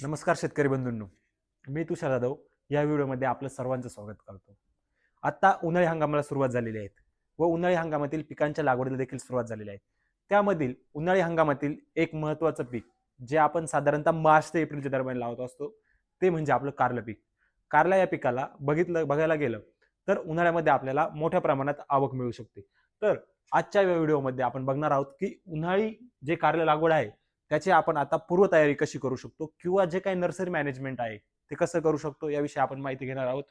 नमस्कार शेतकरी बंधूंनो, मी तुषार जाधव या व्हिडिओमध्ये आपलं सर्वांचं स्वागत करतो. आता उन्हाळी हंगामाला सुरुवात झालेली आहे व उन्हाळी हंगामातील पिकांच्या लागवडीला देखील सुरुवात झालेली आहे. त्यामधील उन्हाळी हंगामातील एक महत्त्वाचं पीक जे आपण साधारणतः मार्च ते एप्रिलच्या दरम्यान लावत असतो ते म्हणजे आपलं कारलं पीक. कारला या पिकाला बघायला गेलं तर उन्हाळ्यामध्ये आपल्याला मोठ्या प्रमाणात आवक मिळू शकते. तर आजच्या व्हिडिओमध्ये आपण बघणार आहोत की उन्हाळी जे कारलं लागवड आहे त्याची आपण आता पूर्वतयारी कशी करू शकतो किंवा जे काही नर्सरी मॅनेजमेंट आहे ते कसं करू शकतो याविषयी आपण माहिती घेणार आहोत.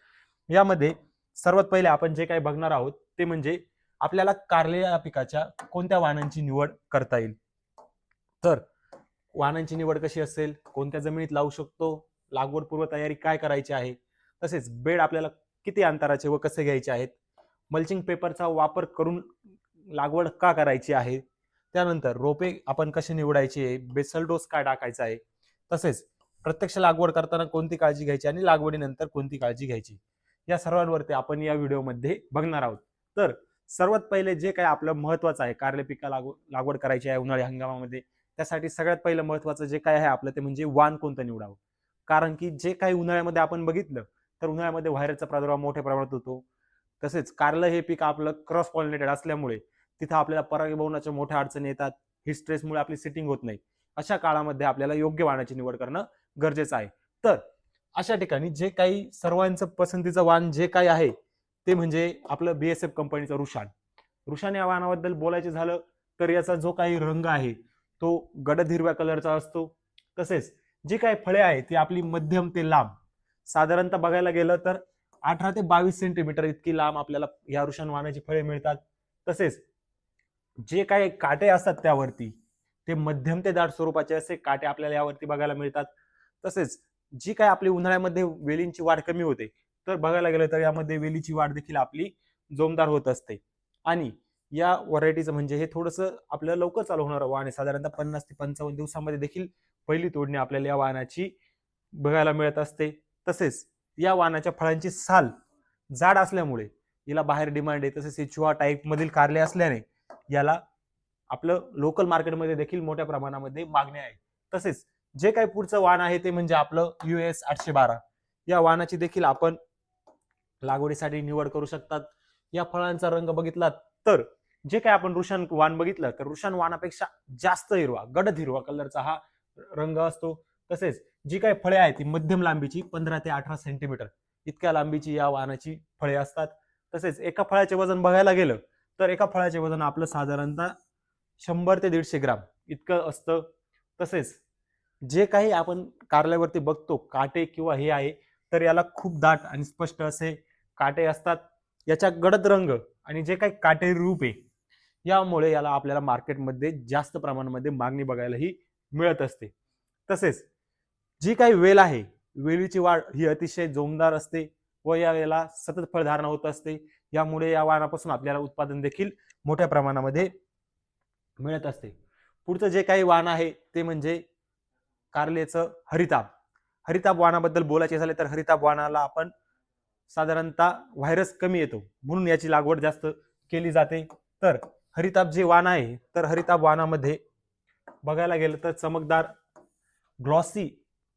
यामध्ये सर्वात पहिले आपण जे काही बघणार आहोत ते म्हणजे आपल्याला कारले या पिकाच्या कोणत्या वाणांची निवड करता येईल. तर वाणांची निवड कशी असेल, कोणत्या जमिनीत लावू शकतो, लागवड पूर्वतयारी काय करायची आहे, तसेच बेड आपल्याला किती अंतराचे व कसे घ्यायचे आहेत, मल्चिंग पेपरचा वापर करून लागवड का करायची आहे, त्यानंतर रोपे आपण कशी निवडायची आहे, बेसल डोस काय टाकायचा आहे, तसेच प्रत्यक्ष लागवड करताना कोणती काळजी घ्यायची आणि लागवडीनंतर कोणती काळजी घ्यायची, या सर्वांवरती आपण या व्हिडिओमध्ये बघणार आहोत. तर सर्वात पहिले जे काही आपलं महत्त्वाचं आहे, कारले पिका लागवड करायची आहे उन्हाळी हंगामामध्ये, त्यासाठी सगळ्यात पहिलं महत्त्वाचं जे काय आहे आपलं ते म्हणजे वाण कोणतं निवडावं. कारण की जे काही उन्हाळ्यामध्ये आपण बघितलं तर उन्हाळ्यामध्ये व्हायरसचा प्रादुर्भाव मोठ्या प्रमाणात होतो. तसेच कारलं हे पीक आपलं क्रॉस पॉलिनेटेड असल्यामुळे तिथं आपल्याला परागीभवनाच्या मोठ्या अडचणी येतात. ही स्ट्रेसमुळे आपली सिटिंग होत नाही. अशा काळामध्ये आपल्याला योग्य वाणाची निवड करणं गरजेचं आहे. तर अशा ठिकाणी जे काही सर्वांचं पसंतीचं वाण जे काही आहे ते म्हणजे आपलं BSF कंपनीचं रुशान. रुशान या वाणाबद्दल बोलायचं झालं तर याचा जो काही रंग आहे तो गडद हिरव्या कलरचा असतो. तसेच जी काही फळे आहे ती आपली मध्यम ते लांब, साधारणतः बघायला गेलं तर 18 ते 22 सेंटीमीटर इतकी लांब आपल्याला या रुशान वाणाची फळे मिळतात. तसेच जे काही काटे असतात त्यावरती ते मध्यम ते दाट स्वरूपाचे असे काटे आपल्याला यावरती बघायला मिळतात. तसेच जी काय आपली उन्हाळ्यामध्ये वेलींची वाढ कमी होते तर बघायला गेलं तर यामध्ये वेलीची वाढ देखील आपली जोमदार होत असते. आणि या व्हरायटीचं म्हणजे हे थोडंसं आपल्याला लवकर चालू होणार वाण आहे. साधारणतः 50 ते 55 दिवसामध्ये देखील पहिली तोडणी आपल्याला या वाणाची बघायला मिळत असते. तसेच या वाणाच्या फळांची साल जाड असल्यामुळे याला बाहेर डिमांड आहे. तसेच चुहा टाईप मधील कारले असल्याने याला आपलं लोकल मार्केटमध्ये देखील मोठ्या प्रमाणामध्ये मागणी आहे. तसेच जे काही पुढचं वाण आहे ते म्हणजे आपलं US 812. या वाणाची देखील आपण लागवडीसाठी निवड करू शकतात. या फळांचा रंग बघितला तर जे काही आपण रुशान वाण बघितलं तर रुशान वाणापेक्षा जास्त हिरवा, गडद हिरवा कलरचा हा रंग असतो. तसेच जी काही फळे आहेत ती मध्यम लांबीची 15 ते 18 सेंटीमीटर इतक्या लांबीची या वाणाची फळे असतात. तसेच एका फळाचे वजन बघायला गेलं तर एका फळाचे वजन आपलं साधारणतः 100 ते 150 ग्राम इतकं असतं. तसेच जे काही आपण कारल्यावरती बघतो काटे किंवा हे आहे तर याला खूप दाट आणि स्पष्ट असे काटे असतात. याचा गडद रंग आणि जे काही काटेरी रूप आहे यामुळे याला आपल्याला मार्केटमध्ये जास्त प्रमाणामध्ये मागणी बघायलाही मिळत असते. तसेच जी काही वेल आहे वेलीची वाढ ही अतिशय जोमदार असते व या वेळेला सतत फळधारणा होत असते. यामुळे या वाणापासून आपल्याला उत्पादन देखील मोठ्या प्रमाणामध्ये मिळत असते. पुढचं जे काही वाण आहे ते म्हणजे कारलेचं हरिताब. हरिताब वाणाबद्दल बोलायचे झाले तर हरिताब वाणाला आपण साधारणतः व्हायरस कमी येतो म्हणून याची लागवड जास्त केली जाते. तर हरिताब जे वाण आहे तर हरिताब वाणामध्ये बघायला गेलं तर चमकदार ग्लॉसी,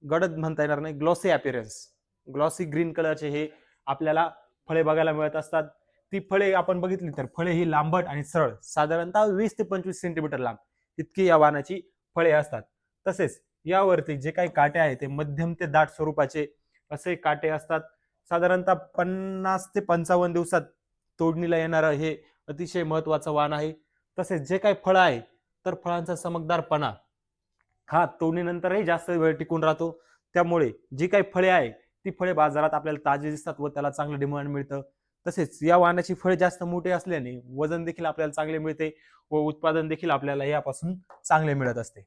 गडद म्हणता येणार नाही, ग्लॉसी अपीअरन्स, ग्लॉसी ग्रीन कलरचे हे आपल्याला फळे बघायला मिळत असतात. ती फळे आपण बघितली तर फळे ही लांबट आणि सरळ साधारणतः 20 ते 25 सेंटीमीटर लांब इतकी या वाणाची फळे असतात. तसेच यावरती जे काही काटे आहेत ते मध्यम ते दाट स्वरूपाचे असे काटे असतात. साधारणतः 50 ते 55 दिवसात तोडणीला येणारं हे अतिशय महत्वाचं वाण आहे. तसेच जे काही फळ आहे तर फळांचा चमकदारपणा हा तोडणीनंतरही जास्त वेळ टिकून राहतो. त्यामुळे जी काही फळे आहे ती फळे बाजारात आपल्याला ताजी दिसतात व त्याला चांगलं डिमांड मिळतं. तसेच या वाणाची फळे जास्त मोठे असल्याने वजन देखील आपल्याला चांगले मिळते व उत्पादन देखील आपल्याला यापासून चांगले मिळत असते.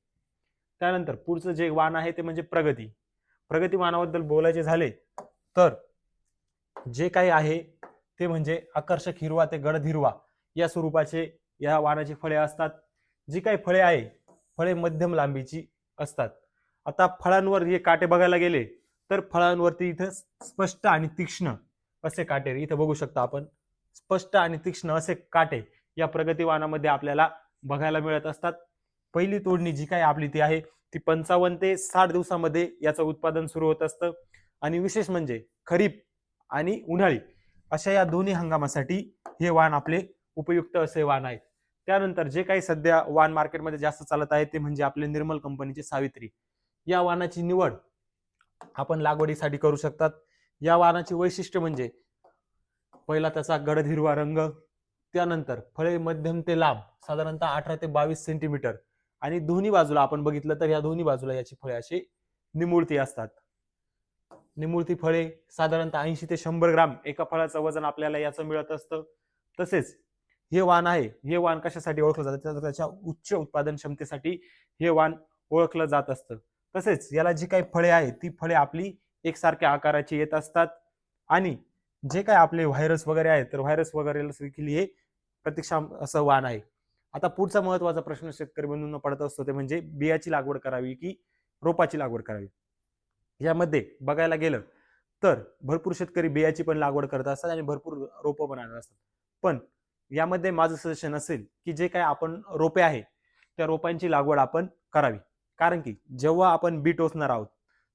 त्यानंतर पुढचं जे वाण आहे ते म्हणजे प्रगती. प्रगती वाणाबद्दल बोलायचे झाले तर जे काही आहे ते म्हणजे आकर्षक हिरवा ते गडद हिरवा या स्वरूपाचे या वाणाची फळे असतात. जी काही फळे आहे फळे मध्यम लांबीची असतात. आता फळांवर जे काटे बघायला गेले तर फळांवरती इथं स्पष्ट आणि तीक्ष्ण असे काटे इथं बघू शकता आपण. स्पष्ट आणि तीक्ष्ण असे काटे या प्रगती वाणामध्ये आपल्याला बघायला मिळत असतात. पहिली तोडणी जी काही आपली ती आहे ती 55 ते 60 दिवसामध्ये याचं उत्पादन सुरू होत असतं. आणि विशेष म्हणजे खरीप आणि उन्हाळी अशा या दोन्ही हंगामासाठी हे वाण आपले उपयुक्त असे वाण आहेत. त्यानंतर जे काही सध्या वाण मार्केटमध्ये जास्त चालत आहे ते म्हणजे आपले निर्मल कंपनीचे सावित्री. या वाणाची निवड आपण लागवडीसाठी करू शकतात. या वाणाची वैशिष्ट्य म्हणजे पहिला त्याचा गडद हिरवा रंग, त्यानंतर फळे मध्यम ते लांब साधारणतः 18 ते 22 सेंटीमीटर आणि दोन्ही बाजूला आपण बघितलं तर या दोन्ही बाजूला याची फळे अशी निमुळती असतात. निमुळती फळे साधारणतः 80 ते 100 ग्राम एका फळाचं वजन आपल्याला याचं मिळत असतं. तसेच हे वाण आहे, हे वाण कशासाठी ओळखलं जातं तर त्याच्या उच्च उत्पादन क्षमतेसाठी हे वाण ओळखलं जात असतं. तसेच याला जी काही फळे आहेत ती फळे आपली एकसारख्या आकाराची येत असतात आणि जे काही आपले व्हायरस वगैरे आहेत तर व्हायरस वगैरे देखील हे प्रतिक्षम असं वाण आहे. आता पुढचा महत्वाचा प्रश्न शेतकरी बंधूंना पडत असतो ते म्हणजे बियाची लागवड करावी की रोपाची लागवड करावी. यामध्ये बघायला गेलं तर भरपूर शेतकरी बियाची पण लागवड करत असतात आणि भरपूर रोपं पण आणत असतात. पण यामध्ये माझं सजेशन असेल की जे काही आपण रोपे आहे त्या रोपांची लागवड आपण करावी. कारण की जेव्हा आपण बी टोचणार आहोत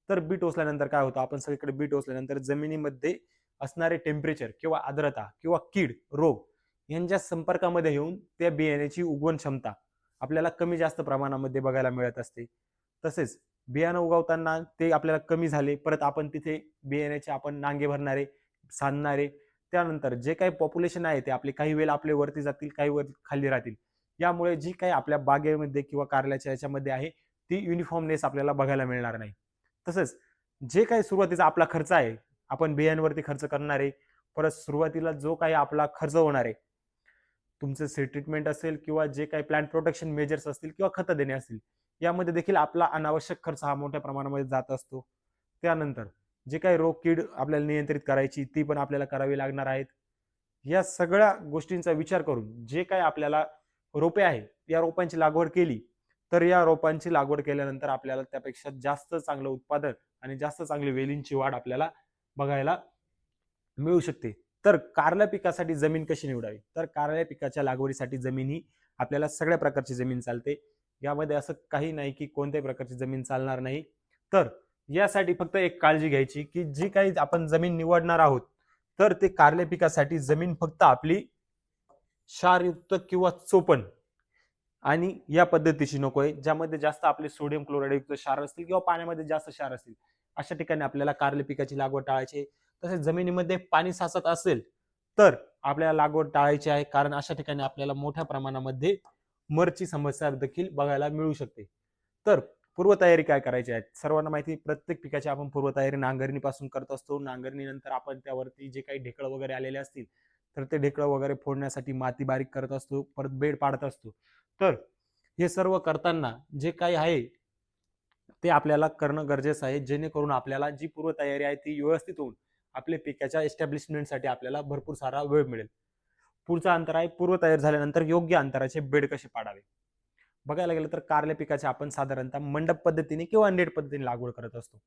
तर बी टोचल्यानंतर काय होतं, आपण सगळीकडे बी टोचल्यानंतर जमिनीमध्ये असणारे टेम्परेचर किंवा आर्द्रता किंवा कीड रोग यांच्या संपर्कामध्ये येऊन त्या बियाण्याची उगवण क्षमता आपल्याला कमी जास्त प्रमाणामध्ये बघायला मिळत असते. तसेच बियाणं उगवताना ते आपल्याला कमी झाले, परत आपण तिथे बियाण्याचे आपण नांगे भरणारे, सांधणारे, त्यानंतर जे काही पॉप्युलेशन आहे ते आपले काही वेळेला आपले वरती जातील, काही वर खाली राहतील. यामुळे जी काही आपल्या बागेमध्ये किंवा कारल्याच्या याच्यामध्ये आहे ती युनिफॉर्मनेस आपल्याला बघायला मिळणार नाही. तसंच जे काही सुरुवातीचा आपला खर्च आहे, आपण बियांवरती खर्च करणार आहे, परत सुरुवातीला जो काही आपला खर्च होणार आहे, तुमचं सीड ट्रीटमेंट असेल किंवा जे काही प्लांट प्रोटेक्शन मेजर्स असतील किंवा खतं देणे असतील, यामध्ये देखील आपला अनावश्यक खर्च हा मोठ्या प्रमाणामध्ये जात असतो. त्यानंतर जे काही रोग कीड आपल्याला नियंत्रित करायची ती पण आपल्याला करावी लागणार आहेत. या सगळ्या गोष्टींचा विचार करून जे काही आपल्याला रोपे आहे या रोपांची लागवड केली तर या रोपांची लागवड केल्यानंतर आपल्याला त्यापेक्षा जास्त चांगलं उत्पादन आणि जास्त चांगली वेलींची वाढ आपल्याला बघायला मिळू शकते. तर कारल्या पिकासाठी जमीन कशी निवडावी, तर कारल्या पिकाच्या लागवडीसाठी जमीन ही आपल्याला सगळ्या प्रकारची जमीन चालते. यामध्ये असं काही नाही की कोणत्याही प्रकारची जमीन चालणार नाही. तर यासाठी फक्त एक काळजी घ्यायची की जी काही आपण जमीन निवडणार आहोत तर ते कारल्या पिकासाठी जमीन फक्त आपली क्षारयुक्त किंवा चोपण आणि या पद्धतीची नकोय, ज्यामध्ये जास्त आपले सोडियम क्लोराईड युक्त क्षार असतील किंवा पाण्यामध्ये जास्त क्षार असतील अशा ठिकाणी आपल्याला कारले पिकाची लागवड टाळायची. तसेच जमिनीमध्ये पाणी साचत असेल तर आपल्याला लागवड टाळायची आहे, कारण अशा ठिकाणी आपल्याला मोठ्या प्रमाणामध्ये मरची समस्या देखील बघायला मिळू शकते. तर पूर्वतयारी काय करायची आहे, सर्वांना माहिती प्रत्येक पिकाची आपण पूर्वतयारी नांगरणीपासून करत असतो. नांगरणीनंतर आपण त्यावरती जे काही ढेकळं वगैरे आलेले असतील तर ते ढेकळं वगैरे फोडण्यासाठी माती बारीक करत असतो, परत बेड पाडत असतो. तर हे सर्व करताना जे काही आहे ते आपल्याला करणं गरजेचं आहे, जेणेकरून आपल्याला जी पूर्वतयारी आहे ती व्यवस्थित होऊन आपल्या पिकाच्या एस्टॅब्लिशमेंटसाठी आपल्याला भरपूर सारा वेळ मिळेल. पुढचा अंतर आहे पूर्वतयार झाल्यानंतर योग्य अंतराचे बेड कसे पाडावे. बघायला गेलं तर कारल्या पिकाची आपण साधारणतः मंडप पद्धतीने किंवा नेट पद्धतीने लागवड करत असतो.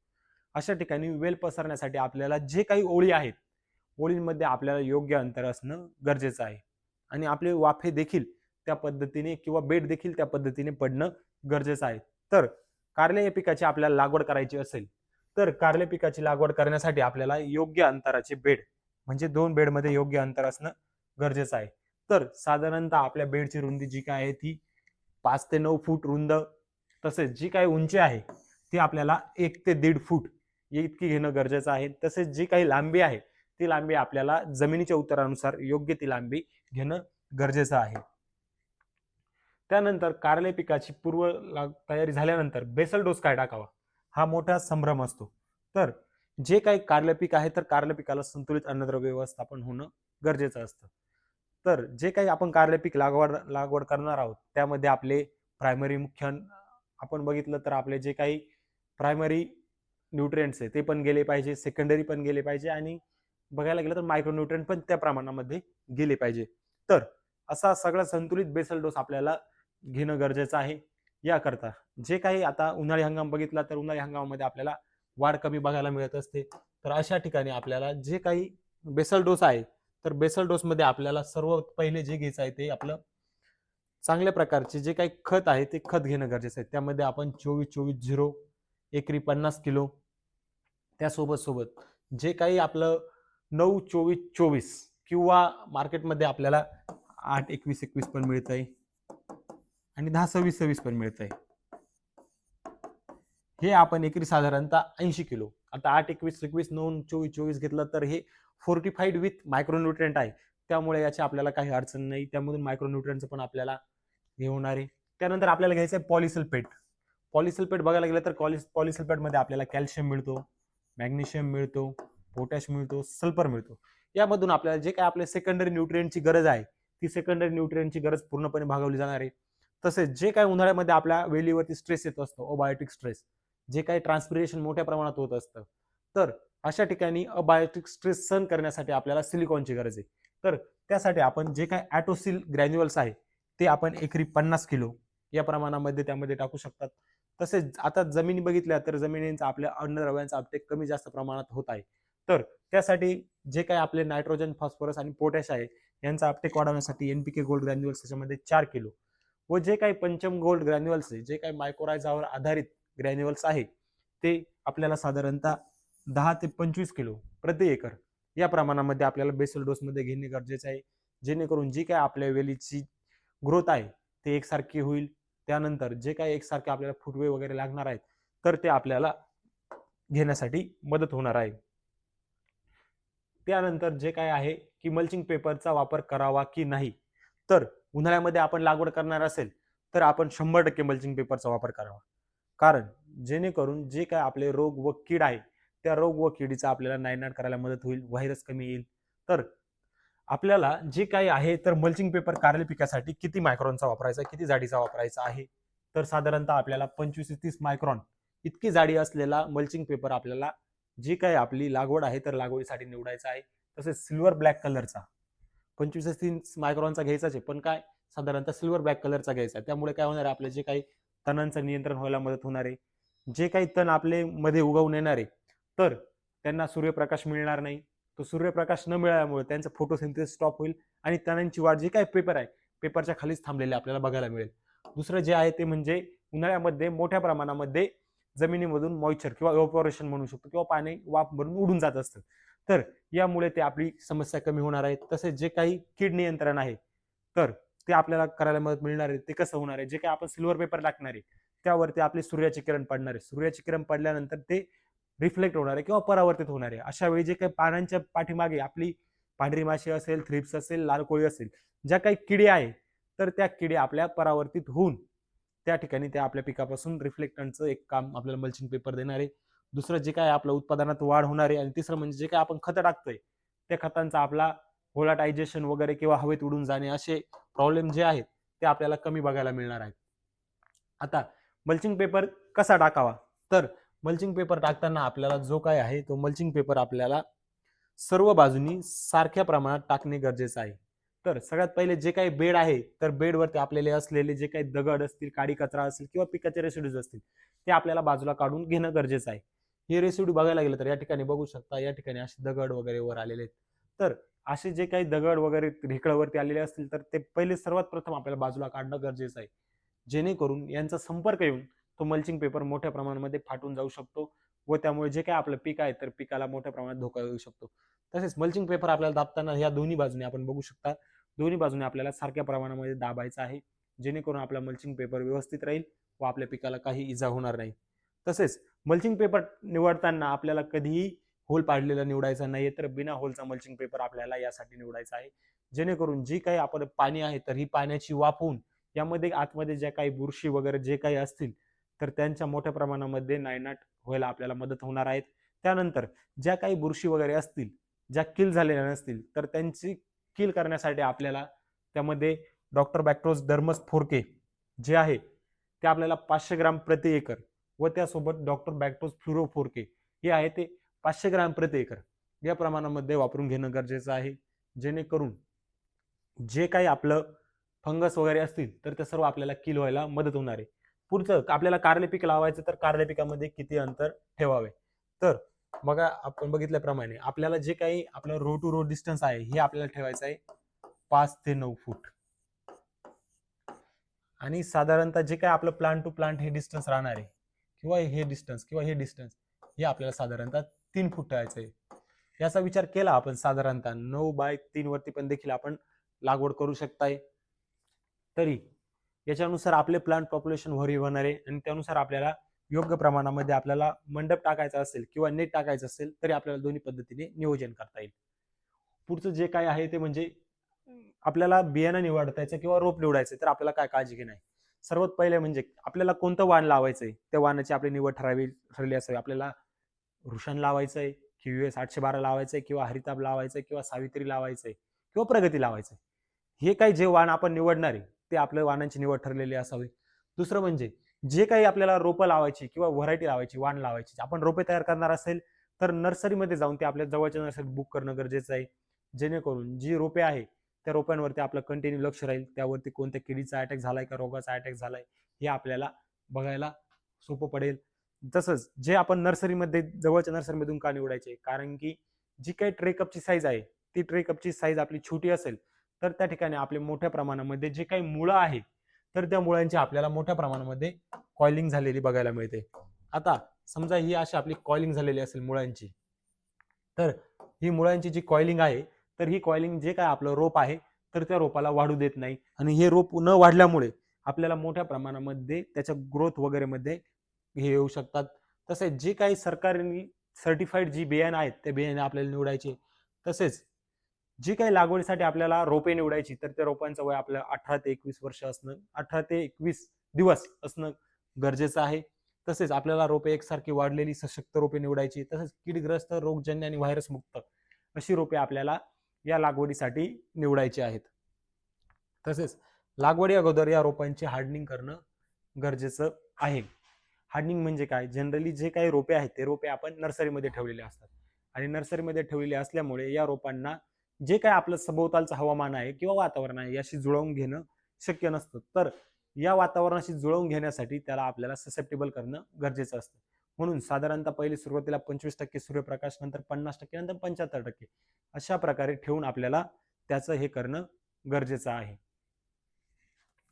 अशा ठिकाणी वेल पसरण्यासाठी आपल्याला जे काही ओळी आहेत ओळींमध्ये आपल्याला योग्य अंतर असणं गरजेचं आहे आणि आपले वाफे देखील त्या पद्धतीने किंवा बेड देखील त्या पद्धतीने पडणं गरजेचं आहे. तर कारले या पिकाची आपल्याला लागवड करायची असेल तर कारले पिकाची लागवड करण्यासाठी आपल्याला योग्य अंतराचे बेड म्हणजे 2 बेडमध्ये योग्य अंतर असणं गरजेचं आहे. तर साधारणतः आपल्या बेडची रुंदी जी काय आहे ती 5 ते 9 फूट रुंद, तसेच जी काही उंची आहे ती आपल्याला 1 ते 1.5 फूट इतकी घेणं गरजेचं आहे. तसेच जी काही लांबी आहे ती लांबी आपल्याला जमिनीच्या उतारानुसार योग्य ती लांबी घेणं गरजेचं आहे. त्यानंतर कारले पिकाची तयारी झाल्यानंतर बेसल डोस काय टाकावा हा मोठा संभ्रम असतो. तर जे काही कारले पीक आहे तर कारले पिकाला संतुलित अन्नद्रव्य व्यवस्थापन होणं गरजेचं असतं. तर जे काही आपण कारले पीक लागवड करणार आहोत त्यामध्ये आपले प्रायमरी मुख्य आपण बघितलं तर आपले जे काही प्रायमरी न्यूट्रिएंट्स आहे ते पण गेले पाहिजे, सेकंडरी पण गेले पाहिजे आणि बघायला गेलं तर मायक्रोन्यूट्रिएंट पण त्या प्रमाणामध्ये गेले पाहिजे. तर असा सगळा संतुलित बेसल डोस आपल्याला घेणं गरजेचं आहे. याकरता जे काही आता उन्हाळी हंगाम बघितला तर उन्हाळी हंगामामध्ये आपल्याला वाढ कमी बघायला मिळत असते. तर अशा ठिकाणी आपल्याला जे काही बेसल डोस आहे तर बेसल डोस मध्ये आपल्याला सर्वात पहिले जे घ्यायचं आहे ते आपलं चांगल्या प्रकारचे जे काही खत आहे ते खत घेणं गरजेचं आहे. त्यामध्ये आपण 24-24-0 एकरी 50 किलो, त्यासोबत सोबत जे काही आपलं 9-24-24 किंवा मार्केटमध्ये आपल्याला 8-21-21 पण मिळत आहे आणि 10-26-26 पण मिळत आहे. हे आपण एकरी साधारणतः 80 किलो. आता 8-21-21 9-24-24 घेतलं तर हे फोर्टिफाईड विथ मायक्रोन्यूट्रिएंट आहे. त्यामुळे याची आपल्याला काही अडचण नाही. त्यामधून मायक्रोन्यूट्रिएंटचं पण आपल्याला हे होणार आहे. त्यानंतर आपल्याला घ्यायचं आहे पॉलिसल्फेट. पॉलिसल्फेट बघायला गेलं तर पॉलिसल्फेटमध्ये आपल्याला कॅल्शियम मिळतो, मॅग्नेशियम मिळतो, पोटॅश मिळतो, सल्फर मिळतो. यामधून आपल्याला जे काही आपल्या सेकंडरी न्यूट्रिएंटची गरज आहे ती सेकंडरी न्यूट्रिएंटची गरज पूर्णपणे भागवली जाणार आहे. तसेच जे काही उन्हाळ्यामध्ये आपल्या वेलीवरती स्ट्रेस येत असतो, अबायोटिक स्ट्रेस, जे काही ट्रान्सपिरेशन मोठ्या प्रमाणात होत असतं, तर अशा ठिकाणी अबायोटिक स्ट्रेस सहन करण्यासाठी आपल्याला सिलिकॉनची गरज आहे. तर त्यासाठी आपण जे काही ॲटोसिल ग्रॅन्युअल्स आहे ते आपण एकरी 50 किलो या प्रमाणामध्ये त्यामध्ये टाकू शकतात. तसेच आता जमिनी बघितल्या तर जमिनींचा आपल्या अन्नद्रव्यांचा अपटेक कमी जास्त प्रमाणात होत आहे. तर त्यासाठी जे काही आपले नायट्रोजन, फॉस्फरस आणि पोटॅश आहे यांचा अपटेक वाढवण्यासाठी एनपीके गोल्ड ग्रॅन्युअल्स त्याच्यामध्ये 4 किलो व जे काही पंचम गोल्ड ग्रॅन्युअल्स आहे, जे काही मायक्रोरायझावर आधारित ग्रॅन्युअल्स आहे ते आपल्याला साधारणतः 10 ते 25 किलो प्रति एकर या प्रमाणामध्ये आपल्याला बेसल डोसमध्ये घेणे गरजेचे आहे, जेणेकरून जी काय आपल्या वेलीची ग्रोथ आहे ते एकसारखी होईल. त्यानंतर जे काही एकसारखे आपल्याला फुटवे वगैरे लागणार आहेत तर ते आपल्याला घेण्यासाठी मदत होणार आहे. त्यानंतर जे काय आहे की मल्चिंग पेपरचा वापर करावा की नाही, तर उन्हाळ्यामध्ये आपण लागवड करणार असेल तर आपण 100% मल्चिंग पेपरचा वापर करावा. कारण जेणेकरून जे काय आपले रोग व कीड आहे त्या रोग व किडीचा आपल्याला नायनाट करायला मदत होईल, व्हायरस कमी येईल. तर आपल्याला जे काही आहे तर मल्चिंग पेपर कारले पिकासाठी किती मायक्रॉनचा वापरायचा, किती जाडीचा वापरायचा आहे, तर साधारणतः आपल्याला 25 ते 30 मायक्रॉन इतकी जाडी असलेला मल्चिंग पेपर आपल्याला जी काही आपली लागवड आहे तर लागवडीसाठी निवडायचा आहे. तसेच सिल्वर ब्लॅक कलरचा 25 ते 30 मायक्रॉनचा घ्यायचाच आहे, पण काय साधारणतः सिल्वर ब्लॅक कलरचा घ्यायचा. त्यामुळे काय होणार आहे, आपले जे काही तणांचं नियंत्रण व्हायला मदत होणार आहे. जे काही तण आपले मध्ये उगवून येणार आहे तर त्यांना सूर्यप्रकाश मिळणार नाही. तो सूर्यप्रकाश न मिळाल्यामुळे त्यांचं फोटोसिंथेसिस स्टॉप होईल आणि तणांची वाढ जी काही पेपर आहे पेपरच्या खालीच थांबलेले आपल्याला बघायला मिळेल. दुसरं जे आहे ते म्हणजे उन्हाळ्यामध्ये मोठ्या प्रमाणामध्ये जमिनीमधून मॉइश्चर किंवा इव्हॅपोरेशन म्हणू शकतो किंवा पाणी वाफ भरून उडून जात असतं. तर यामुळे ते आपली समस्या कमी होणार आहे. तसेच जे काही कीड नियंत्रण आहे तर ते आपल्याला करायला मदत मिळणार आहे. ते कसं होणार आहे, जे काही आपण सिल्वर पेपर टाकणार आहे त्यावरती आपली सूर्याची किरण पडणार आहे. सूर्याची किरण पडल्यानंतर ते रिफ्लेक्ट होणार आहे किंवा परावर्तित होणार आहे. अशा वेळी जे काही पानांच्या पाठीमागे आपली पांढरी माशी असेल, थ्रिप्स असेल, लाल कोळी असेल, ज्या काही किडे आहे तर त्या किडे आपल्या परावर्तित होऊन त्या ठिकाणी त्या आपल्या पिकापासून रिफ्लेक्टंटचं एक काम आपल्याला मल्चिंग पेपर देणार आहे. दुसरं जे काय आपल्या उत्पादनात वाढ होणार आहे आणि तिसरं म्हणजे जे काय आपण खतं टाकतोय त्या खतांचा आपला व्होलाटायझेशन वगैरे किंवा हवेत उडून जाणे असे प्रॉब्लेम जे आहेत ते आपल्याला कमी बघायला मिळणार आहेत. आता मल्चिंग पेपर कसा टाकावा, तर मल्चिंग पेपर टाकताना आपल्याला जो काय आहे तो मल्चिंग पेपर आपल्याला सर्व बाजूनी सारख्या प्रमाणात टाकणे गरजेचं आहे. तर सगळ्यात पहिले जे काही बेड आहे तर बेडवरती आपल्याला असलेले जे काही दगड असतील, काडी कचरा असेल किंवा पिकाचे रेसिड्यूज असतील ते आपल्याला बाजूला काढून घेणं गरजेचं आहे. हे रेसिड्यू बघायला गेलं तर या ठिकाणी बघू शकता, या ठिकाणी असे दगड वगैरे वर आलेले आहेत. तर असे जे काही दगड वगैरे ढेकळावरती आलेले असतील तर ते पहिले सर्वात प्रथम आपल्याला बाजूला काढणं गरजेचं आहे, जेणेकरून यांचा संपर्क येऊन तो मल्चिंग पेपर मोठ्या प्रमाणामध्ये फाटून जाऊ शकतो व त्यामुळे जे काही आपलं पीक आहे तर पिकाला मोठ्या प्रमाणात धोका येऊ शकतो. तसेच मल्चिंग पेपर आपल्याला दाबताना या दोन्ही बाजूने आपण बघू शकता, दोन्ही बाजूने आपल्याला सारख्या प्रमाणामध्ये दाबायचा आहे, जेणेकरून आपला मल्चिंग पेपर व्यवस्थित राहील व आपल्या पिकाला काही इजा होणार नाही. तसेच मल्चिंग पेपर निवडताना आपल्याला कधीही होल पाडलेला निवडायचा नाही, तर बिना होलचा मल्चिंग पेपर आपल्याला यासाठी निवडायचा आहे, जेणेकरून जी काही आपण पाणी आहे तर ही पाण्याची वाफ होऊन यामध्ये आतमध्ये ज्या काही बुरशी वगैरे जे काही असतील तर त्यांच्या मोठ्या प्रमाणामध्ये नायनाट व्हायला आपल्याला मदत होणार आहे. त्यानंतर ज्या काही बुरशी वगैरे असतील, ज्या किल झालेल्या नसतील तर त्यांची किल करण्यासाठी आपल्याला त्यामध्ये डॉक्टर बॅक्टोस डर्मस फोरके जे आहे ते आपल्याला 500 ग्राम प्रति एकर व त्यासोबत डॉक्टर बॅक्टोस फ्लुरो फोरके हे आहे ते 500 ग्राम प्रति एकर या प्रमाणामध्ये वापरून घेणं गरजेचं आहे, जेणेकरून जे काही आपलं फंगस वगैरे असतील तर ते सर्व आपल्याला किल व्हायला मदत होणार आहे. पुढचं आपल्याला कारले पीक लावायचं तर कारले पिकामध्ये किती अंतर ठेवावे, तर बघा आपण बघितल्याप्रमाणे आपल्याला जे काही आपलं रो टू रो डिस्टन्स आहे हे आपल्याला ठेवायचं आहे 5 ते 9 फूट. आणि साधारणतः जे काय आपलं प्लांट टू प्लांट हे डिस्टन्स राहणार आहे किंवा हे डिस्टन्स हे आपल्याला साधारणतः 3 फूट ठेवायचं आहे. याचा विचार केला आपण साधारणतः 9x3 वरती पण देखील आपण लागवड करू शकताय. तरी याच्यानुसार आपले प्लांट पॉप्युलेशन होणार आहे आणि त्यानुसार आपल्याला योग्य प्रमाणामध्ये आपल्याला मंडप टाकायचा असेल किंवा नेट टाकायचं असेल तरी आपल्याला दोन्ही पद्धतीने नियोजन करता येईल. पुढचं जे काय आहे ते म्हणजे आपल्याला बियाणं निवडायचं किंवा रोप निवडायचं तर आपल्याला काय काळजी घेणं आहे. सर्वात पहिले म्हणजे आपल्याला कोणतं वाण लावायचंय त्या वाणाची आपली निवड ठरली असावी. आपल्याला रुशन लावायचंय, QS 812 लावायचंय किंवा हरिताभ लावायचंय किंवा सावित्री लावायचंय किंवा प्रगती लावायचंय. हे काही जे वाण आपण निवडणार आहे ते आपल्या वाणांची निवड ठरलेली असावी. दुसरं म्हणजे जे काही आपल्याला रोपं लावायची किंवा व्हरायटी लावायची, वाण लावायची, आपण रोपे तयार करणार असेल तर नर्सरीमध्ये जाऊन ते आपल्या जवळच्या नर्सरीत बुक करणं गरजेचं आहे. जेणेकरून जी रोपे आहे त्या रोपांवरती आपलं कंटिन्यू लक्ष राहील. त्यावरती कोणत्या किडीचा अटॅक झालाय का रोगाचा अटॅक झालाय हे आपल्याला बघायला सोपं पडेल. तसंच जे आपण नर्सरीमध्ये जवळच्या नर्सरीमधून का निवडायचे, कारण की जी काही ट्रे कपची साईज आहे ती ट्रे कपची साईज आपली छोटी असेल तर त्या ठिकाणी आपले मोठ्या प्रमाणामध्ये जे काही मुळं आहे तर त्या मुळांची आपल्याला मोठ्या प्रमाणामध्ये कॉइलिंग झालेली बघायला मिळते. आता समजा ही अशी आपली कॉइलिंग झालेली असेल मुळांची, तर ही मुळांची जी कॉइलिंग आहे तर ही कॉइलिंग जे काय आपलं रोप आहे तर त्या रोपाला वाढू देत नाही आणि हे रोप न वाढल्यामुळे आपल्याला मोठ्या प्रमाणामध्ये त्याच्या ग्रोथ वगैरे मध्ये हे येऊ शकतात. तसेच जे काही सरकारने सर्टिफाईड जी बियाणं आहेत त्या बियाणे आपल्याला निवडायचे. तसेच जी काही लागवडीसाठी आपल्याला रोपे निवडायची तर त्या रोपांचं वय आपलं 18 ते 21 वर्ष असणं, 18 ते 21 दिवस असणं गरजेचं आहे. तसेच आपल्याला रोपे एकसारखी वाढलेली सशक्त रोपे निवडायची. तसेच कीडग्रस्त, रोगजन्य आणि व्हायरस मुक्त अशी रोपे आपल्याला या लागवडीसाठी निवडायची आहेत. तसेच लागवडी अगोदर या रोपांची हार्डनिंग करणं गरजेचं आहे. हार्डनिंग म्हणजे काय, जनरली जे काही रोपे आहेत ते रोपे आपण नर्सरीमध्ये ठेवलेले असतात आणि नर्सरीमध्ये ठेवलेले असल्यामुळे या रोपांना जे काय आपलं सभोवतालचं हवामान आहे किंवा वातावरण आहे याशी जुळवून घेणं शक्य नसतं. तर या वातावरणाशी जुळवून घेण्यासाठी त्याला आपल्याला ससेप्टेबल करणं गरजेचं असतं. म्हणून साधारणतः पहिले सुरुवातीला 25% सूर्यप्रकाश, नंतर 50%, नंतर 75% अशा प्रकारे ठेवून आपल्याला त्याचं हे करणं गरजेचं आहे.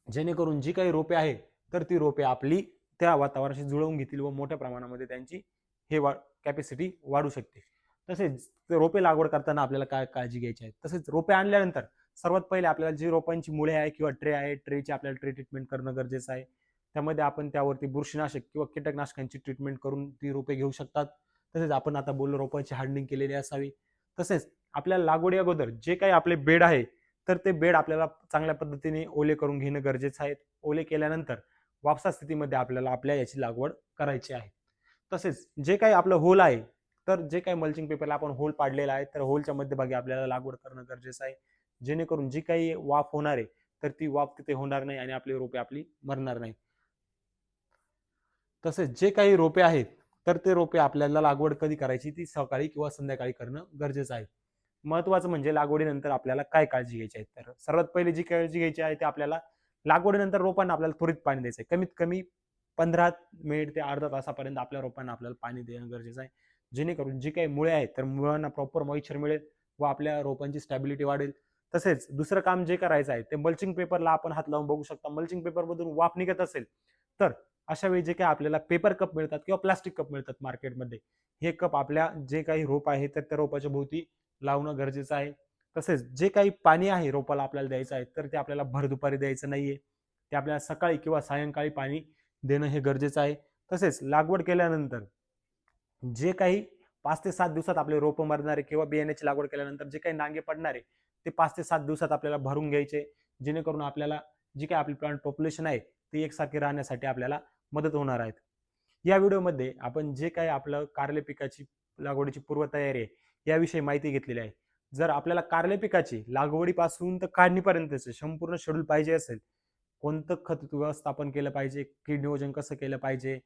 जेणेकरून जी काही रोपे आहे तर ती रोपे आपली त्या वातावरणाशी जुळवून घेतील व मोठ्या प्रमाणामध्ये त्यांची हे कॅपॅसिटी वाढू शकते. तसेच रोपे लागवड करताना आपल्याला काय काळजी घ्यायची आहे. तसेच रोपे आणल्यानंतर सर्वात पहिले आपल्याला जी रोपांची मुळे आहे किंवा ट्रे आहे, ट्रेची आपल्याला ट्रे ट्रीटमेंट करणं गरजेचं आहे. त्यामध्ये आपण त्यावरती बुरशीनाशक किंवा कीटकनाशकांची ट्रीटमेंट करून ती रोपे घेऊ शकतात. तसेच आपण आता बोललो रोपांची हार्डनिंग केलेली असावी. तसेच आपल्याला लागवडी अगोदर जे काही आपले बेड आहे तर ते बेड आपल्याला चांगल्या पद्धतीने ओले करून घेणं गरजेचं आहे. ओले केल्यानंतर वापसा स्थितीमध्ये आपल्याला आपल्या याची लागवड करायची आहे. तसेच जे काही आपलं होल आहे तर जे काही मल्चिंग पेपरला आपण होल पाडलेला आहे तर होलच्या मध्यभागी आपल्याला लागवड करणं गरजेचं आहे. जेणेकरून जी काही वाफ होणार आहे तर ती वाफ तिथे होणार नाही आणि आपली रोपे आपली मरणार नाही. तसेच जे काही रोपे आहेत तर ते रोपे आपल्याला लागवड कधी करायची ती सकाळी किंवा संध्याकाळी करणं गरजेचं आहे. महत्वाचं म्हणजे लागवडीनंतर आपल्याला काय काळजी घ्यायची आहे. तर सर्वात पहिली जी काळजी घ्यायची आहे ते आपल्याला लागवडीनंतर रोपांना आपल्याला त्वरित पाणी द्यायचं आहे. कमीत कमी 15 मिनिट ते अर्धा तासापर्यंत आपल्या रोपांना आपल्याला पाणी देणं गरजेचं आहे. जेणेकरून जी काही मुळे आहेत तर मुळांना प्रॉपर मॉइश्चर मिळेल व आपल्या रोपांची स्टॅबिलिटी वाढेल. तसेच दुसरं काम जे करायचं आहे ते मल्चिंग पेपरला आपण हात लावून बघू शकता. मल्चिंग पेपरमधून वाफ निघत असेल तर अशा वेळी जे काही आपल्याला पेपर कप मिळतात किंवा प्लास्टिक कप मिळतात मार्केटमध्ये, हे कप आपल्या जे काही रोप आहे तर त्या रोपाच्या भोवती लावणं गरजेचं आहे. तसेच जे काही पाणी आहे रोपाला आपल्याला द्यायचं आहे तर ते आपल्याला भर दुपारी द्यायचं नाहीये. ते आपल्याला सकाळी किंवा सायंकाळी पाणी देणं हे गरजेचं आहे. तसेच लागवड केल्यानंतर जे काही 5 ते 7 दिवसात आपले रोपं मरणारे किंवा बियाण्याची लागवड केल्यानंतर जे काही नांगे पडणारे ते 5 ते 7 दिवसात आपल्याला भरून घ्यायचे. जेणेकरून आपल्याला जी काही आपली प्लांट पॉप्युलेशन आहे ती एकसारखी राहण्यासाठी आपल्याला मदत होणार आहेत. या व्हिडिओमध्ये आपण जे काही आपलं कारले पिकाची लागवडीची पूर्वतयारी आहे याविषयी माहिती घेतलेली आहे. जर आपल्याला कारले पिकाची लागवडीपासून तर काढणीपर्यंतचे संपूर्ण शेड्यूल पाहिजे असेल, कोणतं खत व्यवस्थापन केलं पाहिजे, कीड नियोजन कसं केलं पाहिजे,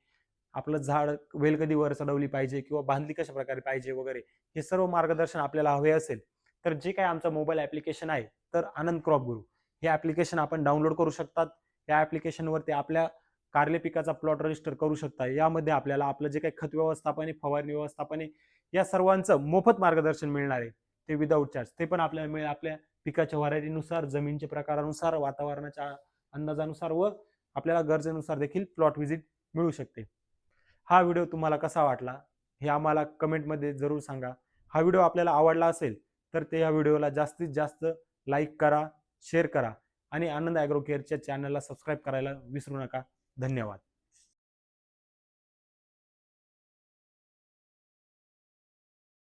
आपलं झाड वेल कधी वर चढवली पाहिजे किंवा बांधली कशा प्रकारे पाहिजे वगैरे, हे सर्व मार्गदर्शन आपल्याला हवे असेल तर जे काही आमचं मोबाईल ऍप्लिकेशन आहे तर आनंद क्रॉप गुरु हे ऍप्लिकेशन आपण डाउनलोड करू शकतात. या ऍप्लिकेशनवरती आपल्या कारले पिकाचा प्लॉट रजिस्टर करू शकता. यामध्ये आपल्याला आपलं जे काही खत व्यवस्थापन आहे, फवारणी व्यवस्थापन आहे, या सर्वांचं मोफत मार्गदर्शन मिळणार आहे. ते विदाऊट चार्ज. ते पण आपल्याला मिळेल आपल्या पिकाच्या व्हरायटीनुसार, जमीनच्या प्रकारानुसार, वातावरणाच्या अंदाजानुसार व आपल्याला गरजेनुसार देखील प्लॉट व्हिजिट मिळू शकते. हा व्हिडिओ तुम्हाला कसा वाटला हे आम्हाला कमेंटमध्ये जरूर सांगा. हा व्हिडिओ आपल्याला आवडला असेल तर ते या व्हिडिओला जास्तीत जास्त लाईक करा, शेअर करा आणि आनंद ॲग्रो केअरच्या चॅनलला सबस्क्राईब करायला विसरू नका. धन्यवाद.